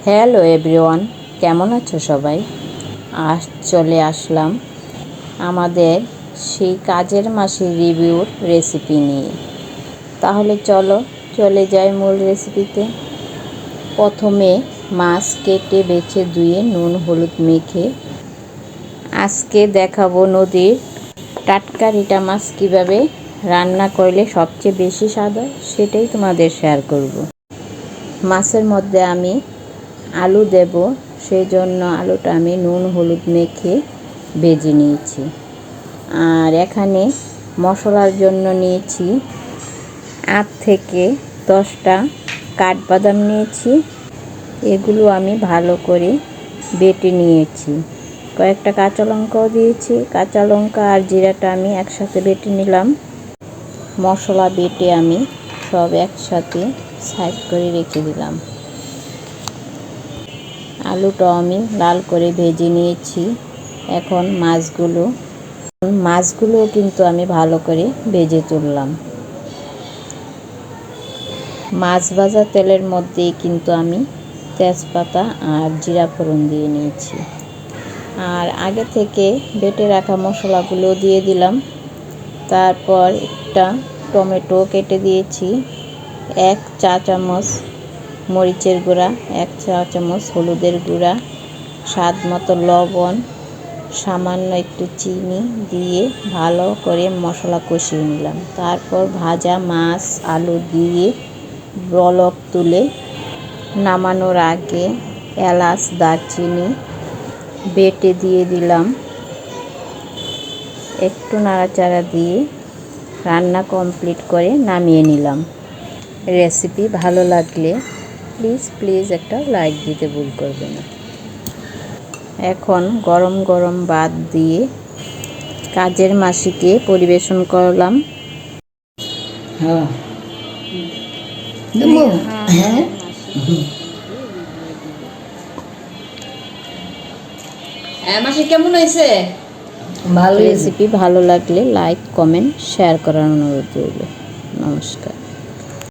Hello everyone, কেমন আছো সবাই? আজ চলে আসলাম আমাদের সেই কাজের মাসের রিভিউর রেসিপি নিয়ে। তাহলে চলে যাই মূল রেসিপিতে। প্রথমে মাছ কেটে বেছে ধুয়ে নুন হলুদ মেখে আজকে দেখাবো নদীর টাটকা রিটা মাছ কীভাবে রান্না করলে সবচেয়ে বেশি স্বাদ হয়, সেটাই তোমাদের শেয়ার করব। মাছের মধ্যে আমি আলু দেব, সেই জন্য আলুটা আমি নুন হলুদ মেখে ভেজে নিয়েছি। আর এখানে মশলার জন্য নিয়েছি 8 থেকে 10টা কাঠবাদাম নিয়েছি। এগুলো আমি ভালো করে বেটে নিয়েছি। কয়েকটা কাঁচা লঙ্কাও দিয়েছি। কাঁচা লঙ্কা আর জিরাটা আমি একসাথে বেটে নিলাম। মশলা বেটে আমি সব একসাথে সাইড করে রেখে দিলাম। আলুটাও আমি লাল করে ভেজে নিয়েছি। এখন মাছগুলো কিন্তু আমি ভালো করে ভেজে তুললাম। মাছ ভাজা তেলের মধ্যেই কিন্তু আমি তেজপাতা আর জিরা ফোড়ন দিয়ে নিয়েছি। আর আগে থেকে বেটে রাখা মশলাগুলো দিয়ে দিলাম। তারপর একটা টমেটো কেটে দিয়েছি। 1 চা চামচ মরিচের গুঁড়া, 1 চা চামচ হলুদের গুঁড়া, স্বাদ মতো লবণ, সামান্য একটু চিনি দিয়ে ভালো করে মশলা কষিয়ে নিলাম। তারপর ভাজা মাছ আলু দিয়ে বলক তুলে নামানোর আগে এলাচ দারচিনি বেটে দিয়ে দিলাম। একটু নাড়াচাড়া দিয়ে রান্না কমপ্লিট করে নামিয়ে নিলাম। রেসিপি ভালো লাগলে প্লিজ একটা লাইক দিতে ভুল করবে না। এখন গরম গরম ভাত দিয়ে কাজের মাসিকে পরিবেশন করলাম। মাসি কেমন হয়েছে? রেসিপি ভালো লাগলে লাইক কমেন্ট শেয়ার করার অনুরোধ রইল। নমস্কার।